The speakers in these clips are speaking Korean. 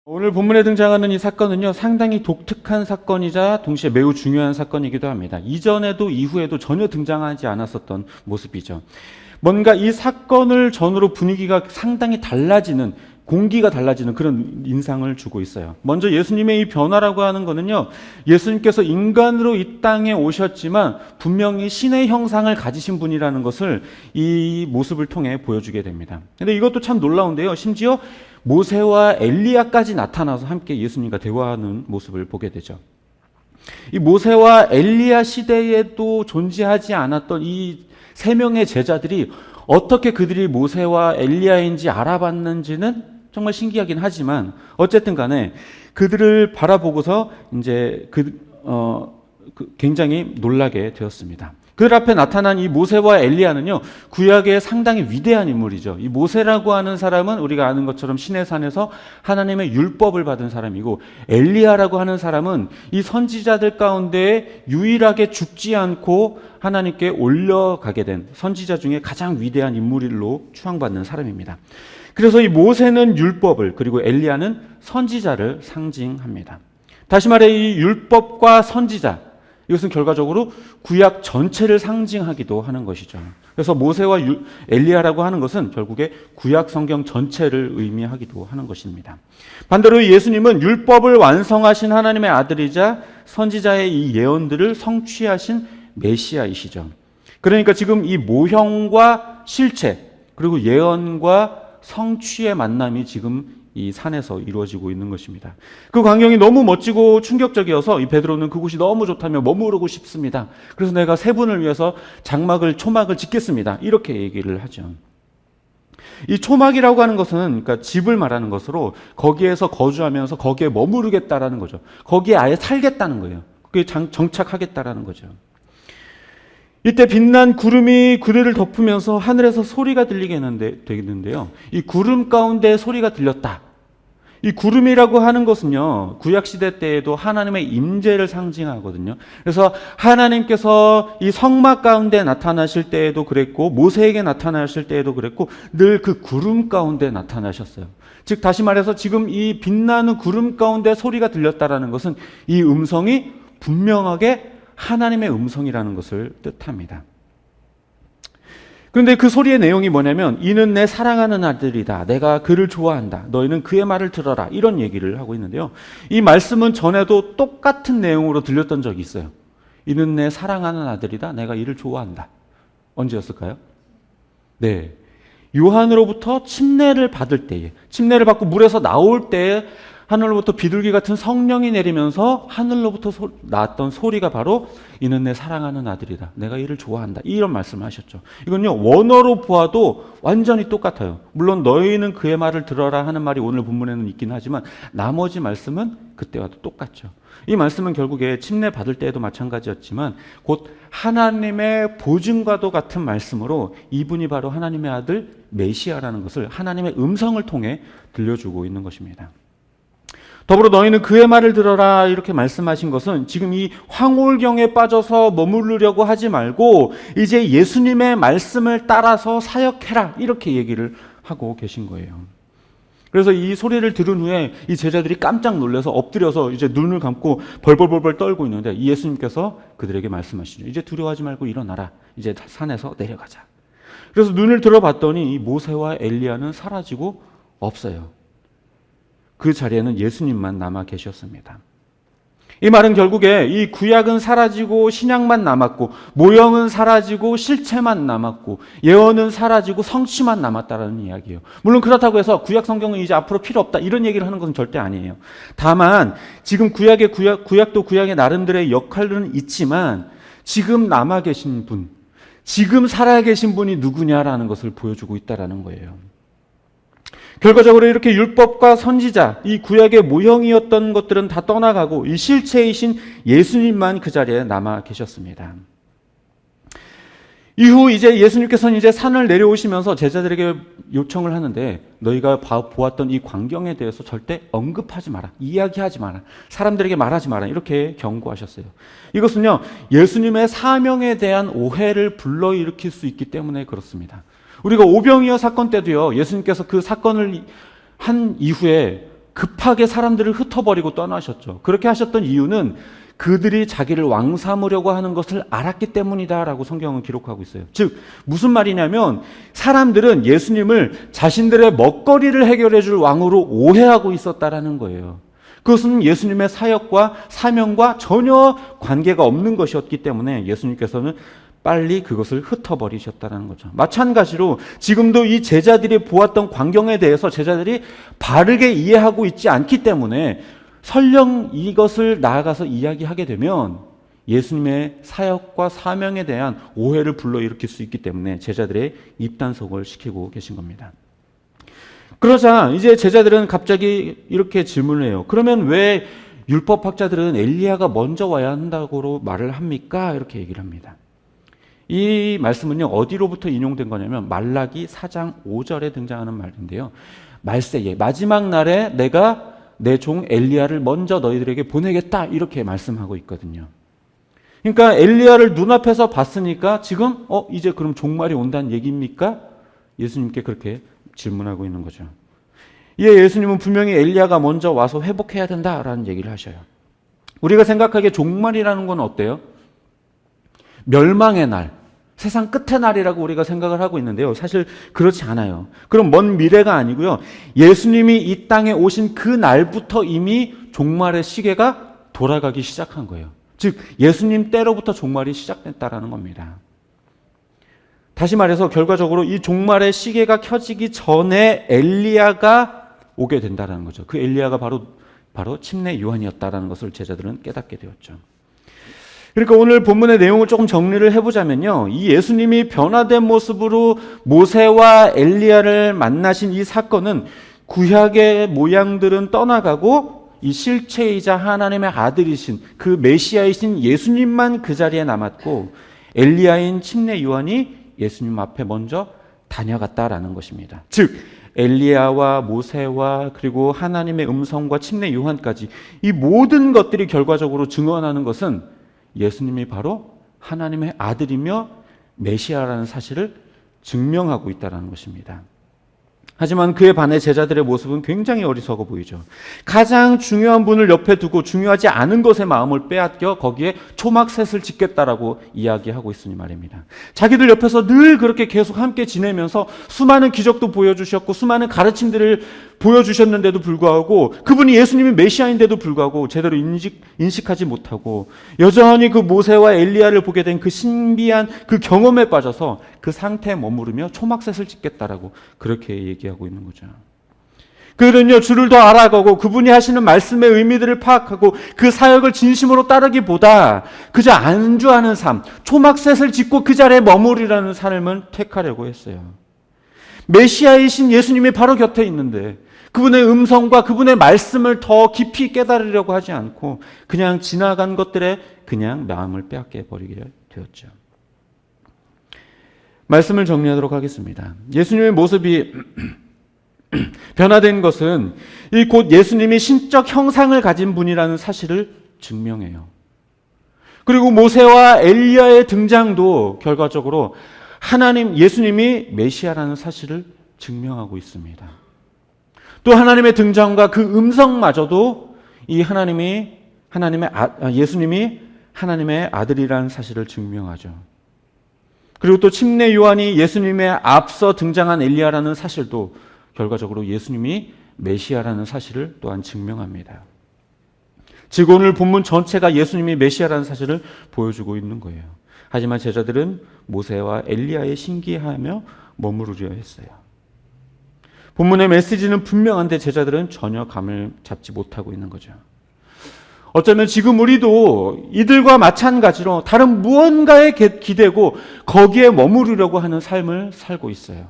오늘 본문에 등장하는 이 사건은요, 상당히 독특한 사건이자 동시에 매우 중요한 사건이기도 합니다. 이전에도 이후에도 전혀 등장하지 않았었던 모습이죠. 뭔가 이 사건을 전후로 분위기가 상당히 달라지는, 공기가 달라지는 그런 인상을 주고 있어요. 먼저 예수님의 이 변화라고 하는 거는요, 예수님께서 인간으로 이 땅에 오셨지만 분명히 신의 형상을 가지신 분이라는 것을 이 모습을 통해 보여주게 됩니다. 근데 이것도 참 놀라운데요. 심지어 모세와 엘리야까지 나타나서 함께 예수님과 대화하는 모습을 보게 되죠. 이 모세와 엘리야 시대에도 존재하지 않았던 이 세 명의 제자들이 어떻게 그들이 모세와 엘리야인지 알아봤는지는 정말 신기하긴 하지만 어쨌든 간에 그들을 바라보고서 이제 굉장히 놀라게 되었습니다. 그들 앞에 나타난 이 모세와 엘리야는요, 구약의 상당히 위대한 인물이죠. 이 모세라고 하는 사람은 우리가 아는 것처럼 신의 산에서 하나님의 율법을 받은 사람이고, 엘리야라고 하는 사람은 이 선지자들 가운데 유일하게 죽지 않고 하나님께 올려가게 된 선지자 중에 가장 위대한 인물로 추앙받는 사람입니다. 그래서 이 모세는 율법을, 그리고 엘리야는 선지자를 상징합니다. 다시 말해 이 율법과 선지자, 이것은 결과적으로 구약 전체를 상징하기도 하는 것이죠. 그래서 모세와 엘리야라고 하는 것은 결국에 구약 성경 전체를 의미하기도 하는 것입니다. 반대로 예수님은 율법을 완성하신 하나님의 아들이자 선지자의 이 예언들을 성취하신 메시아이시죠. 그러니까 지금 이 모형과 실체, 그리고 예언과 성취의 만남이 지금 이 산에서 이루어지고 있는 것입니다. 그 광경이 너무 멋지고 충격적이어서 이 베드로는 그곳이 너무 좋다며 머무르고 싶습니다. 그래서 내가 세 분을 위해서 초막을 짓겠습니다. 이렇게 얘기를 하죠. 이 초막이라고 하는 것은 그러니까 집을 말하는 것으로 거기에서 거주하면서 거기에 머무르겠다라는 거죠. 거기에 아예 살겠다는 거예요. 그게 정착하겠다라는 거죠. 이때 빛난 구름이 그들을 덮으면서 하늘에서 소리가 들리게 되는데요. 이 구름 가운데 소리가 들렸다. 이 구름이라고 하는 것은요, 구약시대 때에도 하나님의 임재를 상징하거든요. 그래서 하나님께서 이 성막 가운데 나타나실 때에도 그랬고, 모세에게 나타나실 때에도 그랬고, 늘 그 구름 가운데 나타나셨어요. 즉, 다시 말해서 지금 이 빛나는 구름 가운데 소리가 들렸다라는 것은 이 음성이 분명하게 하나님의 음성이라는 것을 뜻합니다. 그런데 그 소리의 내용이 뭐냐면, 이는 내 사랑하는 아들이다. 내가 그를 좋아한다. 너희는 그의 말을 들어라. 이런 얘기를 하고 있는데요. 이 말씀은 전에도 똑같은 내용으로 들렸던 적이 있어요. 이는 내 사랑하는 아들이다. 내가 이를 좋아한다. 언제였을까요? 네. 요한으로부터 침례를 받을 때에, 침례를 받고 물에서 나올 때에 하늘로부터 비둘기 같은 성령이 내리면서 하늘로부터 나왔던 소리가 바로 이는 내 사랑하는 아들이다. 내가 이를 좋아한다. 이런 말씀을 하셨죠. 이건요, 원어로 보아도 완전히 똑같아요. 물론 너희는 그의 말을 들어라 하는 말이 오늘 본문에는 있긴 하지만 나머지 말씀은 그때와도 똑같죠. 이 말씀은 결국에 침례 받을 때에도 마찬가지였지만 곧 하나님의 보증과도 같은 말씀으로 이분이 바로 하나님의 아들 메시아라는 것을 하나님의 음성을 통해 들려주고 있는 것입니다. 더불어 너희는 그의 말을 들어라 이렇게 말씀하신 것은 지금 이 황홀경에 빠져서 머무르려고 하지 말고 이제 예수님의 말씀을 따라서 사역해라 이렇게 얘기를 하고 계신 거예요. 그래서 이 소리를 들은 후에 이 제자들이 깜짝 놀라서 엎드려서 이제 눈을 감고 벌벌벌벌 떨고 있는데 이 예수님께서 그들에게 말씀하시죠. 이제 두려워하지 말고 일어나라. 이제 산에서 내려가자. 그래서 눈을 들어봤더니 이 모세와 엘리야는 사라지고 없어요. 그 자리에는 예수님만 남아 계셨습니다. 이 말은 결국에 이 구약은 사라지고 신약만 남았고 모형은 사라지고 실체만 남았고 예언은 사라지고 성취만 남았다라는 이야기예요. 물론 그렇다고 해서 구약 성경은 이제 앞으로 필요 없다 이런 얘기를 하는 것은 절대 아니에요. 다만 지금 구약도 구약의 나름대로의 역할은 있지만 지금 남아 계신 분, 지금 살아계신 분이 누구냐라는 것을 보여주고 있다라는 거예요. 결과적으로 이렇게 율법과 선지자, 이 구약의 모형이었던 것들은 다 떠나가고 이 실체이신 예수님만 그 자리에 남아 계셨습니다. 이후 이제 예수님께서는 이제 산을 내려오시면서 제자들에게 요청을 하는데 너희가 보았던 이 광경에 대해서 절대 언급하지 마라. 이야기하지 마라. 사람들에게 말하지 마라. 이렇게 경고하셨어요. 이것은요, 예수님의 사명에 대한 오해를 불러일으킬 수 있기 때문에 그렇습니다. 우리가 오병이어 사건 때도요, 예수님께서 그 사건을 한 이후에 급하게 사람들을 흩어버리고 떠나셨죠. 그렇게 하셨던 이유는 그들이 자기를 왕 삼으려고 하는 것을 알았기 때문이다라고 성경은 기록하고 있어요. 즉 무슨 말이냐면 사람들은 예수님을 자신들의 먹거리를 해결해 줄 왕으로 오해하고 있었다라는 거예요. 그것은 예수님의 사역과 사명과 전혀 관계가 없는 것이었기 때문에 예수님께서는 빨리 그것을 흩어버리셨다는 거죠. 마찬가지로 지금도 이 제자들이 보았던 광경에 대해서 제자들이 바르게 이해하고 있지 않기 때문에 설령 이것을 나아가서 이야기하게 되면 예수님의 사역과 사명에 대한 오해를 불러일으킬 수 있기 때문에 제자들의 입단속을 시키고 계신 겁니다. 그러자 이제 제자들은 갑자기 이렇게 질문을 해요. 그러면 왜 율법학자들은 엘리야가 먼저 와야 한다고 말을 합니까? 이렇게 얘기를 합니다. 이 말씀은요, 어디로부터 인용된 거냐면 말라기 4장 5절에 등장하는 말인데요. 말세에 마지막 날에 내가 내 종 엘리야를 먼저 너희들에게 보내겠다 이렇게 말씀하고 있거든요. 그러니까 엘리야를 눈앞에서 봤으니까 지금 이제 그럼 종말이 온다는 얘기입니까? 예수님께 그렇게 질문하고 있는 거죠. 이에 예수님은 분명히 엘리야가 먼저 와서 회복해야 된다라는 얘기를 하셔요. 우리가 생각하기에 종말이라는 건 어때요? 멸망의 날, 세상 끝의 날이라고 우리가 생각을 하고 있는데요. 사실 그렇지 않아요. 그럼 먼 미래가 아니고요. 예수님이 이 땅에 오신 그 날부터 이미 종말의 시계가 돌아가기 시작한 거예요. 즉 예수님 때로부터 종말이 시작됐다라는 겁니다. 다시 말해서 결과적으로 이 종말의 시계가 켜지기 전에 엘리야가 오게 된다는 거죠. 그 엘리야가 바로 침례 요한이었다라는 것을 제자들은 깨닫게 되었죠. 그러니까 오늘 본문의 내용을 조금 정리를 해보자면요. 이 예수님이 변화된 모습으로 모세와 엘리야를 만나신 이 사건은 구약의 모양들은 떠나가고 이 실체이자 하나님의 아들이신 그 메시아이신 예수님만 그 자리에 남았고 엘리야인 침례 요한이 예수님 앞에 먼저 다녀갔다라는 것입니다. 즉 엘리야와 모세와 그리고 하나님의 음성과 침례 요한까지 이 모든 것들이 결과적으로 증언하는 것은 예수님이 바로 하나님의 아들이며 메시아라는 사실을 증명하고 있다는 것입니다. 하지만 그에 반해 제자들의 모습은 굉장히 어리석어 보이죠. 가장 중요한 분을 옆에 두고 중요하지 않은 것에 마음을 빼앗겨 거기에 초막셋을 짓겠다라고 이야기하고 있으니 말입니다. 자기들 옆에서 늘 그렇게 계속 함께 지내면서 수많은 기적도 보여주셨고 수많은 가르침들을 보여주셨는데도 불구하고 그분이 예수님이 메시아인데도 불구하고 제대로 인식하지 못하고 여전히 그 모세와 엘리야를 보게 된 그 신비한 그 경험에 빠져서 그 상태에 머무르며 초막셋을 짓겠다라고 그렇게 얘기하고 있는 거죠. 그들은요 주를 더 알아가고 그분이 하시는 말씀의 의미들을 파악하고 그 사역을 진심으로 따르기보다 그저 안주하는 삶, 초막셋을 짓고 그 자리에 머무르라는 삶을 택하려고 했어요. 메시아이신 예수님이 바로 곁에 있는데 그분의 음성과 그분의 말씀을 더 깊이 깨달으려고 하지 않고 그냥 지나간 것들에 그냥 마음을 빼앗겨 버리게 되었죠. 말씀을 정리하도록 하겠습니다. 예수님의 모습이 변화된 것은 이 곧 예수님이 신적 형상을 가진 분이라는 사실을 증명해요. 그리고 모세와 엘리야의 등장도 결과적으로 예수님이 메시아라는 사실을 증명하고 있습니다. 또 하나님의 등장과 그 음성마저도 예수님이 하나님의 아들이라는 사실을 증명하죠. 그리고 또 침례 요한이 예수님의 앞서 등장한 엘리야라는 사실도 결과적으로 예수님이 메시아라는 사실을 또한 증명합니다. 즉 오늘 본문 전체가 예수님이 메시아라는 사실을 보여주고 있는 거예요. 하지만 제자들은 모세와 엘리야에 신기하며 머무르려 했어요. 본문의 메시지는 분명한데 제자들은 전혀 감을 잡지 못하고 있는 거죠. 어쩌면 지금 우리도 이들과 마찬가지로 다른 무언가에 기대고 거기에 머무르려고 하는 삶을 살고 있어요.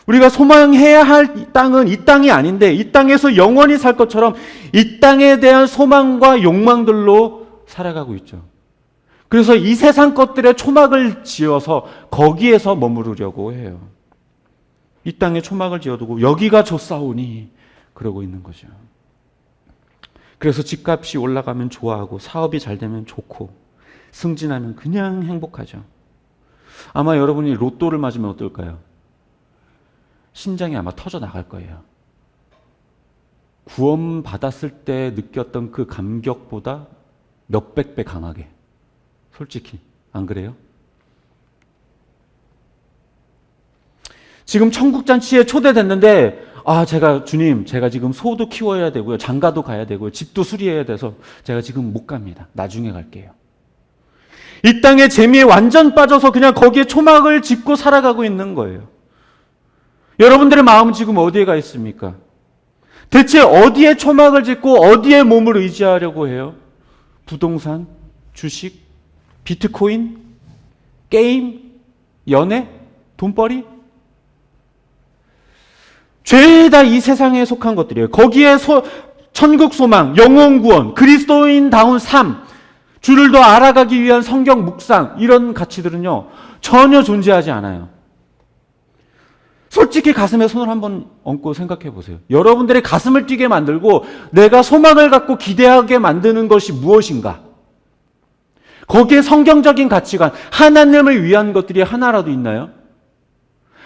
우리가 소망해야 할 땅은 이 땅이 아닌데 이 땅에서 영원히 살 것처럼 이 땅에 대한 소망과 욕망들로 살아가고 있죠. 그래서 이 세상 것들에 초막을 지어서 거기에서 머무르려고 해요. 이 땅에 초막을 지어두고 여기가 좋사오니 그러고 있는 거죠. 그래서 집값이 올라가면 좋아하고 사업이 잘 되면 좋고 승진하면 그냥 행복하죠. 아마 여러분이 로또를 맞으면 어떨까요? 심장이 아마 터져 나갈 거예요. 구원받았을 때 느꼈던 그 감격보다 몇백 배 강하게. 솔직히 안 그래요? 지금 천국잔치에 초대됐는데 제가 주님, 제가 지금 소도 키워야 되고요. 장가도 가야 되고요. 집도 수리해야 돼서 제가 지금 못 갑니다. 나중에 갈게요. 이 땅의 재미에 완전 빠져서 그냥 거기에 초막을 짓고 살아가고 있는 거예요. 여러분들의 마음은 지금 어디에 가 있습니까? 대체 어디에 초막을 짓고 어디에 몸을 의지하려고 해요? 부동산, 주식, 비트코인, 게임, 연애, 돈벌이? 죄다 이 세상에 속한 것들이에요. 거기에 천국 소망, 영혼 구원, 그리스도인다운 삶, 주를 더 알아가기 위한 성경 묵상, 이런 가치들은요, 전혀 존재하지 않아요. 솔직히 가슴에 손을 한번 얹고 생각해 보세요. 여러분들의 가슴을 뛰게 만들고 내가 소망을 갖고 기대하게 만드는 것이 무엇인가? 거기에 성경적인 가치관, 하나님을 위한 것들이 하나라도 있나요?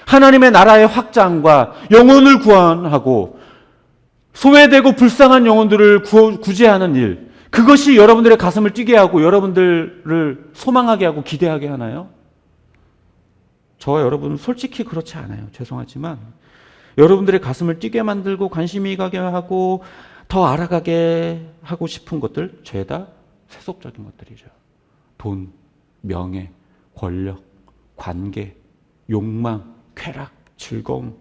하나님의 나라의 확장과 영혼을 구원하고 소외되고 불쌍한 영혼들을 구제하는 일, 그것이 여러분들의 가슴을 뛰게 하고 여러분들을 소망하게 하고 기대하게 하나요? 저와 여러분은 솔직히 그렇지 않아요. 죄송하지만 여러분들의 가슴을 뛰게 만들고 관심이 가게 하고 더 알아가게 하고 싶은 것들, 죄다 세속적인 것들이죠. 돈, 명예, 권력, 관계, 욕망, 쾌락, 즐거움.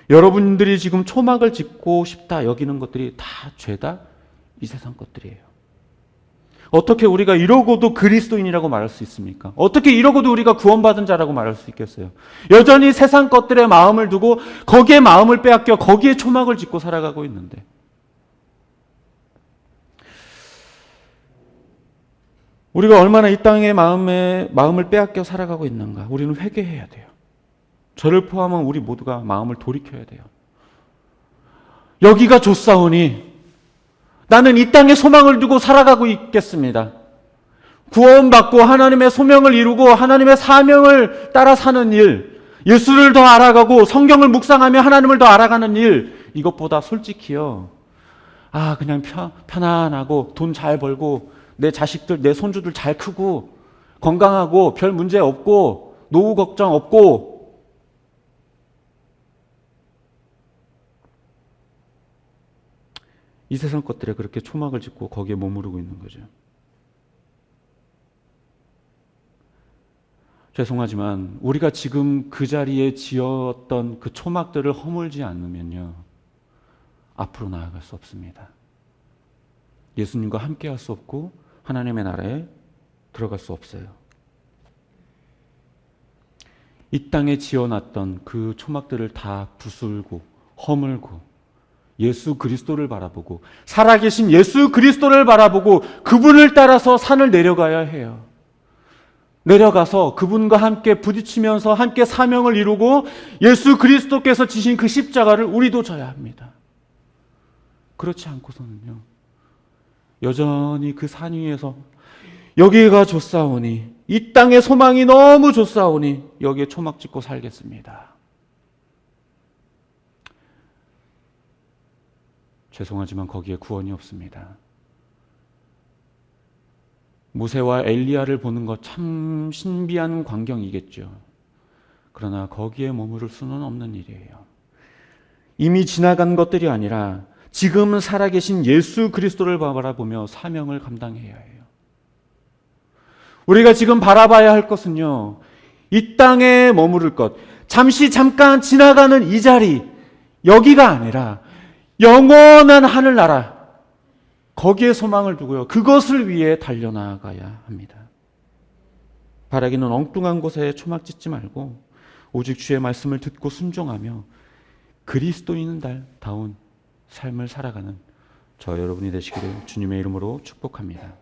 여러분들이 지금 초막을 짓고 싶다 여기는 것들이 다 죄다 이 세상 것들이에요. 어떻게 우리가 이러고도 그리스도인이라고 말할 수 있습니까? 어떻게 이러고도 우리가 구원받은 자라고 말할 수 있겠어요? 여전히 세상 것들에 마음을 두고 거기에 마음을 빼앗겨 거기에 초막을 짓고 살아가고 있는데, 우리가 얼마나 이 땅의 마음을 빼앗겨 살아가고 있는가? 우리는 회개해야 돼요. 저를 포함한 우리 모두가 마음을 돌이켜야 돼요. 여기가 좋사오니 나는 이 땅에 소망을 두고 살아가고 있겠습니다. 구원받고 하나님의 소명을 이루고 하나님의 사명을 따라 사는 일, 예수를 더 알아가고 성경을 묵상하며 하나님을 더 알아가는 일, 이것보다 솔직히요, 그냥 편안하고 돈 잘 벌고 내 자식들, 내 손주들 잘 크고 건강하고 별 문제 없고 노후 걱정 없고, 이 세상 것들에 그렇게 초막을 짓고 거기에 머무르고 있는 거죠. 죄송하지만 우리가 지금 그 자리에 지었던 그 초막들을 허물지 않으면요, 앞으로 나아갈 수 없습니다. 예수님과 함께 할 수 없고 하나님의 나라에 들어갈 수 없어요. 이 땅에 지어놨던 그 초막들을 다 부술고 허물고 예수 그리스도를 바라보고 살아계신 예수 그리스도를 바라보고 그분을 따라서 산을 내려가야 해요. 내려가서 그분과 함께 부딪히면서 함께 사명을 이루고 예수 그리스도께서 지신 그 십자가를 우리도 져야 합니다. 그렇지 않고서는요, 여전히 그 산 위에서 여기가 좋사오니, 이 땅의 소망이 너무 좋사오니 여기에 초막 짓고 살겠습니다. 죄송하지만 거기에 구원이 없습니다. 모세와 엘리야를 보는 것 참 신비한 광경이겠죠. 그러나 거기에 머무를 수는 없는 일이에요. 이미 지나간 것들이 아니라 지금 살아계신 예수 그리스도를 바라보며 사명을 감당해야 해요. 우리가 지금 바라봐야 할 것은요, 이 땅에 머무를 것, 잠깐 지나가는 이 자리, 여기가 아니라 영원한 하늘나라, 거기에 소망을 두고요, 그것을 위해 달려나가야 합니다. 바라기는 엉뚱한 곳에 초막 짓지 말고 오직 주의 말씀을 듣고 순종하며 그리스도인다운 삶을 살아가는 저 여러분이 되시기를 주님의 이름으로 축복합니다.